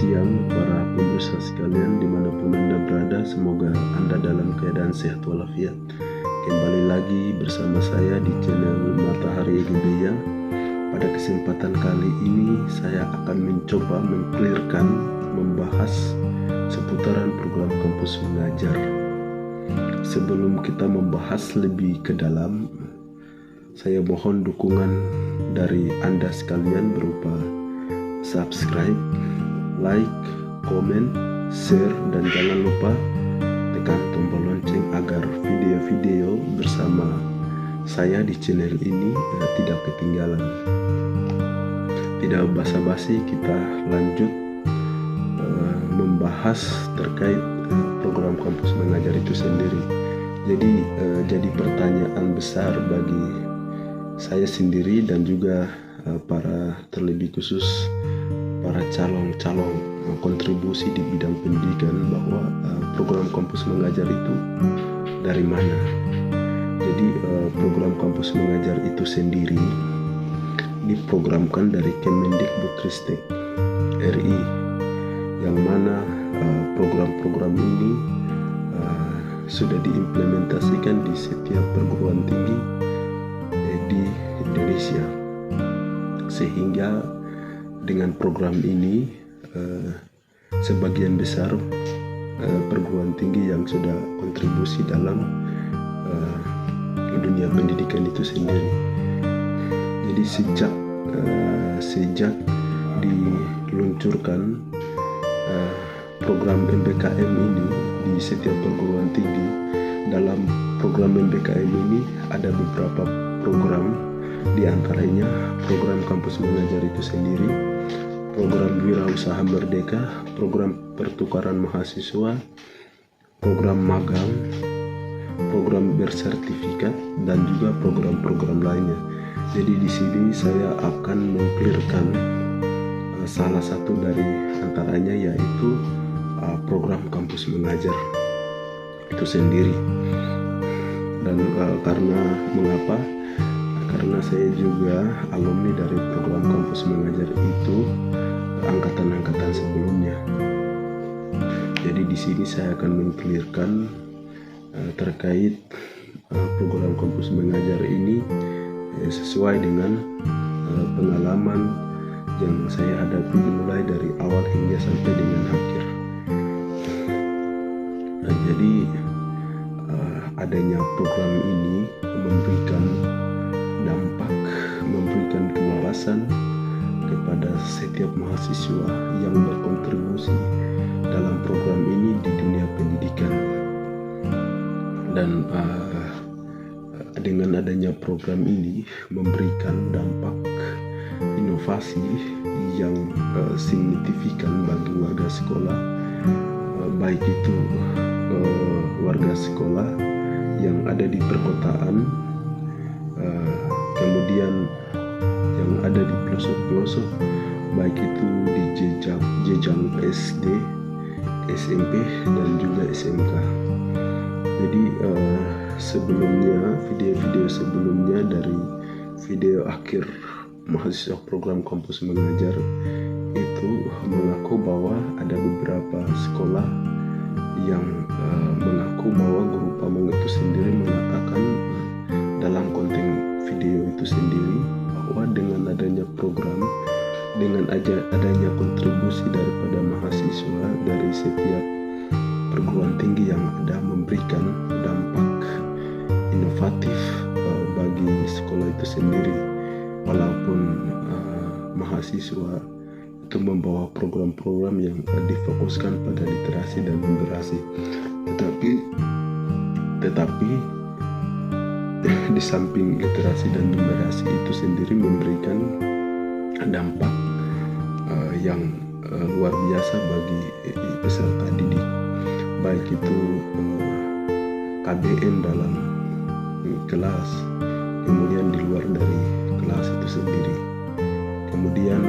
siang para pemirsa sekalian dimanapun Anda berada. Semoga Anda dalam keadaan sehat walafiat. Kembali lagi bersama saya di channel Matahari Gedeya. Pada kesempatan kali ini saya akan mencoba mengclearkan, membahas seputaran program kampus mengajar. Sebelum kita membahas lebih ke dalam, saya mohon dukungan dari Anda sekalian berupa subscribe, like, komen, share, dan jangan lupa tekan tombol lonceng agar video-video bersama saya di channel ini tidak ketinggalan. Tidak basa-basi, kita lanjut membahas terkait program kampus mengajar itu sendiri. Jadi pertanyaan besar bagi saya sendiri dan juga para terlebih khusus para calon kontribusi di bidang pendidikan bahwa program kampus mengajar itu dari mana. Jadi program kampus mengajar itu sendiri diprogramkan dari Kemendikbudristek RI, yang mana program-program ini sudah diimplementasikan di setiap perguruan tinggi di Indonesia, sehingga dengan program ini sebagian besar perguruan tinggi yang sudah kontribusi dalam dunia pendidikan itu sendiri. Jadi sejak diluncurkan program MBKM ini di setiap perguruan tinggi, dalam program MBKM ini ada beberapa program, di antaranya program kampus mengajar itu sendiri, program wirausaha merdeka, program pertukaran mahasiswa, program magang, program bersertifikat, dan juga program-program lainnya. Jadi di sini saya akan mengclearkan salah satu dari antaranya, yaitu program kampus mengajar itu sendiri. Dan mengapa? Karena saya juga alumni dari program kampus mengajar itu angkatan-angkatan sebelumnya. Jadi di sini saya akan mengclearkan terkait program kampus mengajar ini sesuai dengan pengalaman yang saya hadapi mulai dari awal hingga sampai dengan akhir. Nah, jadi adanya program ini memberikan dampak, memberikan kewawasan kepada setiap mahasiswa yang berkontribusi dalam program ini di dunia pendidikan. Dan dengan adanya program ini memberikan dampak inovasi yang signifikan bagi warga sekolah, baik itu warga sekolah yang ada di perkotaan, kemudian yang ada di pelosok-pelosok, baik itu di jenjang SD, SMP, dan juga SMK. Jadi sebelumnya, video-video sebelumnya dari video akhir mahasiswa program kampus mengajar itu mengaku bahwa ada beberapa sekolah yang mengaku bahwa guru pamong itu sendiri mengatakan dalam konten video itu sendiri bahwa dengan adanya program, dengan adanya kontribusi daripada mahasiswa dari setiap perguruan tinggi yang ada, memberikan dampak inovatif bagi sekolah itu sendiri. Walaupun mahasiswa itu membawa program-program yang difokuskan pada literasi dan numerasi, tetapi di samping literasi dan numerasi itu sendiri memberikan dampak yang luar biasa bagi peserta didik, baik itu KBM dalam kelas, kemudian di luar dari kelas itu sendiri. Kemudian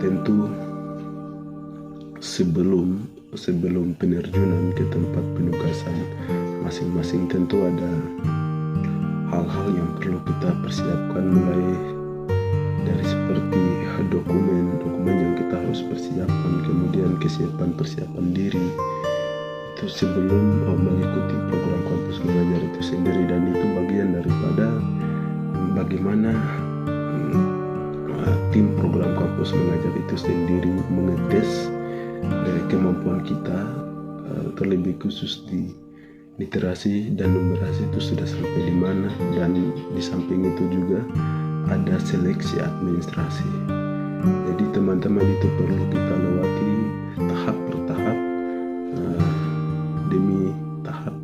tentu sebelum penerjunan ke tempat penugasan masing-masing, tentu ada hal-hal yang perlu kita persiapkan, mulai dari seperti dokumen yang kita harus persiapkan, kemudian persiapan diri itu sebelum mengikuti program kampus mengajar itu sendiri, dan itu bagian daripada bagaimana tim program kampus mengajar itu sendiri mengetes kemampuan kita, terlebih khusus di literasi dan numerasi itu sudah sampai di mana, dan di samping itu juga ada seleksi administrasi. Jadi teman-teman itu perlu kita lewati tahap per tahap demi tahap.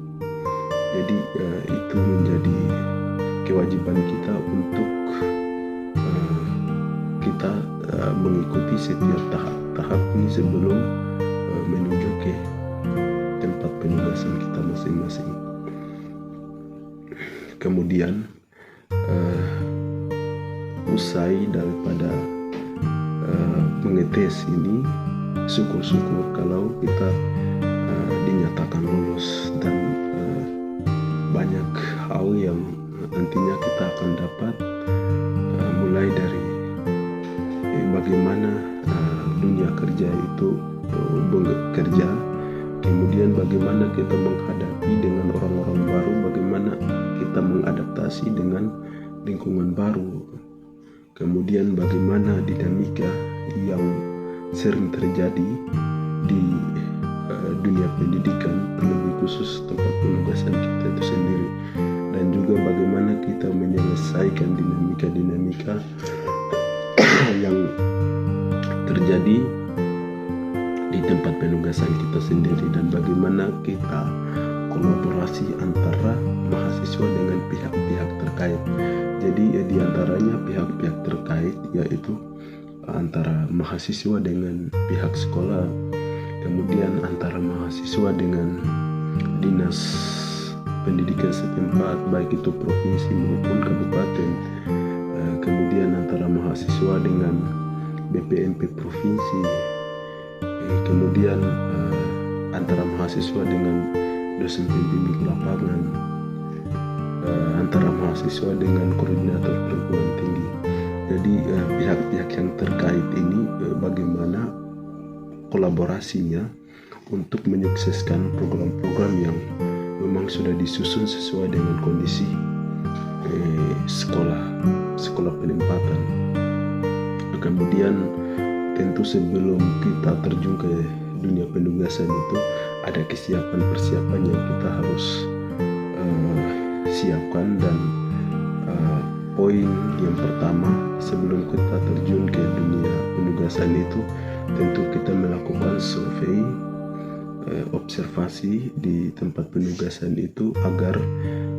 Jadi itu menjadi kewajiban kita untuk kita mengikuti setiap tahap ini sebelum menuju ke tempat penugasan kita masing-masing. Kemudian usai daripada mengetes ini, syukur-syukur kalau kita dinyatakan lulus, dan banyak hal yang nantinya kita akan dapat, mulai dari bagaimana dunia kerja itu bekerja, kemudian bagaimana kita menghadapi dengan orang-orang baru, bagaimana kita mengadaptasi dengan lingkungan baru, kemudian bagaimana dinamika yang sering terjadi di dunia pendidikan, terlebih khusus tempat penugasan kita itu sendiri, dan juga bagaimana kita menyelesaikan dinamika yang terjadi di tempat penugasan kita sendiri, dan bagaimana kita kolaborasi antara mahasiswa dengan pihak-pihak terkait. Jadi di antaranya pihak-pihak terkait yaitu antara mahasiswa dengan pihak sekolah, kemudian antara mahasiswa dengan dinas pendidikan setempat, baik itu provinsi maupun kabupaten, kemudian antara mahasiswa dengan BPMP provinsi, kemudian antara mahasiswa dengan dosen pembimbing lapangan, antara mahasiswa dengan koordinator perguruan tinggi. Jadi pihak-pihak yang terkait ini bagaimana kolaborasinya untuk menyukseskan program-program yang memang sudah disusun sesuai dengan kondisi sekolah penempatan. Kemudian tentu sebelum kita terjun ke dunia penugasan itu ada persiapan yang kita harus siapkan, dan poin yang pertama sebelum kita terjun ke dunia penugasan itu tentu kita melakukan survei, observasi di tempat penugasan itu, agar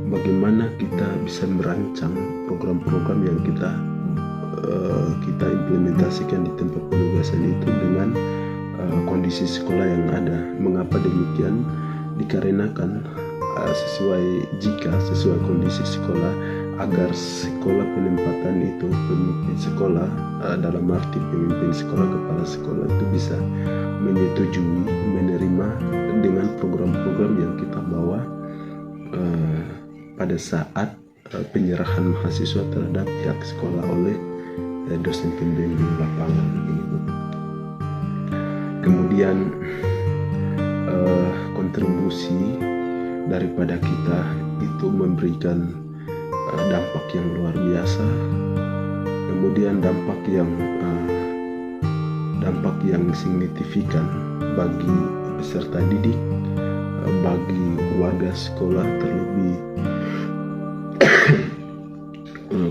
bagaimana kita bisa merancang program-program yang kita implementasikan di tempat penugasan itu dengan kondisi sekolah yang ada. Mengapa demikian? Dikarenakan sesuai kondisi sekolah, agar sekolah penempatan itu, pemimpin sekolah dalam arti pemimpin sekolah, kepala sekolah itu bisa menyetujui, menerima dengan program-program yang kita bawa pada saat penyerahan mahasiswa terhadap pihak sekolah oleh dosen pembimbing lapangan gitu. Kemudian kontribusi daripada kita itu memberikan dampak yang luar biasa, kemudian dampak yang signifikan bagi peserta didik, bagi warga sekolah terlebih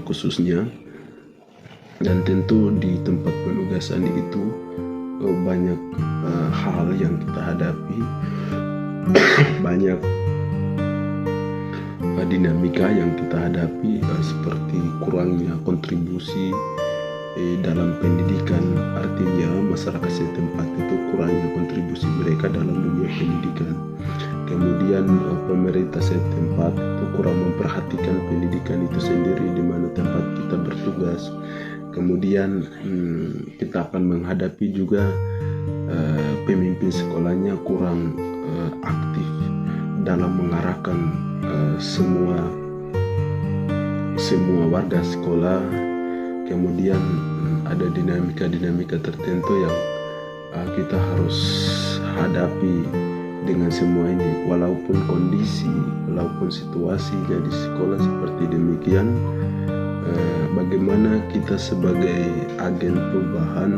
khususnya, dan tentu di tempat penugasan itu banyak hal yang kita hadapi, banyak dinamika yang kita hadapi, seperti kurangnya kontribusi dalam pendidikan, artinya masyarakat setempat itu kurangnya kontribusi mereka dalam dunia pendidikan. Kemudian pemerintah setempat itu kurang memperhatikan pendidikan itu sendiri di mana tempat kita bertugas. Kemudian kita akan menghadapi juga pemimpin sekolahnya kurang aktif dalam mengarahkan semua warga sekolah kemudian ada dinamika-dinamika tertentu yang kita harus hadapi dengan semua ini. Walaupun kondisi, walaupun situasinya di sekolah seperti demikian, bagaimana kita sebagai agen perubahan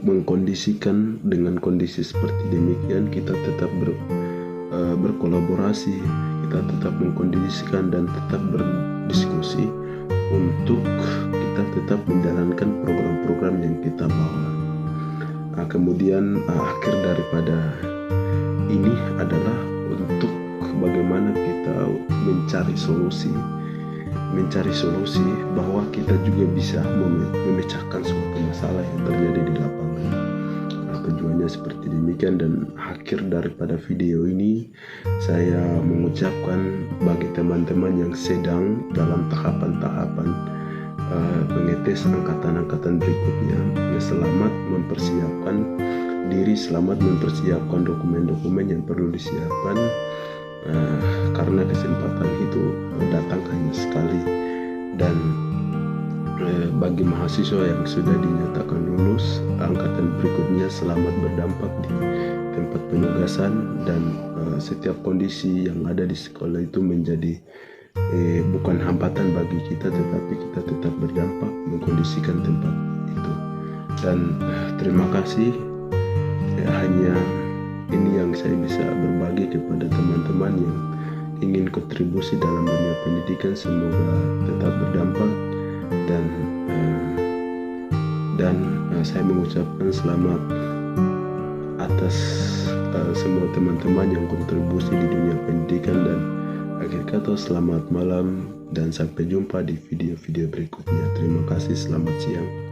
mengkondisikan dengan kondisi seperti demikian, kita tetap berkolaborasi, kita tetap mengkondisikan dan tetap berdiskusi untuk kita tetap menjalankan program-program yang kita bawa. Kemudian akhir daripada ini adalah untuk bagaimana kita mencari solusi bahwa kita juga bisa memecahkan suatu masalah yang terjadi di lapangan. Tujuannya seperti demikian, dan akhir daripada video ini saya mengucapkan bagi teman-teman yang sedang dalam tahapan-tahapan pengetes angkatan-angkatan berikutnya, selamat mempersiapkan diri, selamat mempersiapkan dokumen-dokumen yang perlu disiapkan, karena kesempatan itu datang hanya sekali. Dan bagi mahasiswa yang sudah dinyatakan lulus angkatan berikutnya, selamat berdampak di tempat penugasan, dan setiap kondisi yang ada di sekolah itu menjadi bukan hambatan bagi kita, tetapi kita tetap berdampak mengkondisikan tempat itu. Dan terima kasih, hanya ini yang saya bisa berbagi kepada teman-teman yang ingin kontribusi dalam dunia pendidikan. Semoga tetap berdampak, dan saya mengucapkan selamat atas semua teman-teman yang kontribusi di dunia pendidikan, dan akhir kata selamat malam dan sampai jumpa di video-video berikutnya. Terima kasih, selamat siang.